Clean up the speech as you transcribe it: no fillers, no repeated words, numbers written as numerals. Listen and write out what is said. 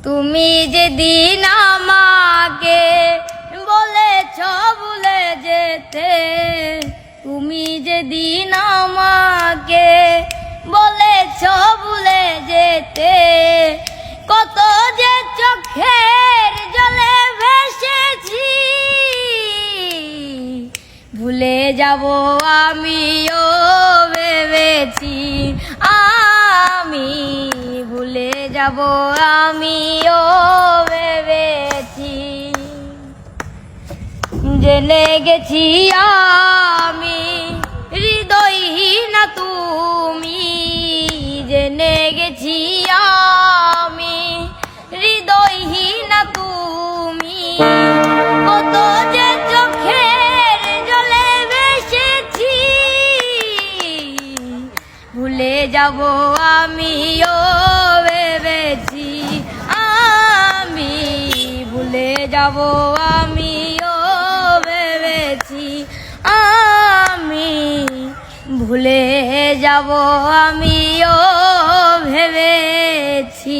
তুমি যেদিন আমাকে বলেছ ভুলে যেতে, তুমি যেদিন আমাকে বলেছ ভুলে যেতে, কত যে চোখের জলে ভেসেছি, ভুলে যাব আমিও ভেবেছি, আমি ভুলে যাব আমিও ভেবেছি। জেনে গেছি আমি হৃদয়হীন তুমি, জেনে গেছি আমি হৃদয়হীন তুমি, কত যে চোখের জলে ভেসেছি, ভুলে যাব আমিও ভেবেছি, আমি ভুলে যাব আমিও ভেবেছি, আমি ভুলে যাব আমিও ভেবেছি।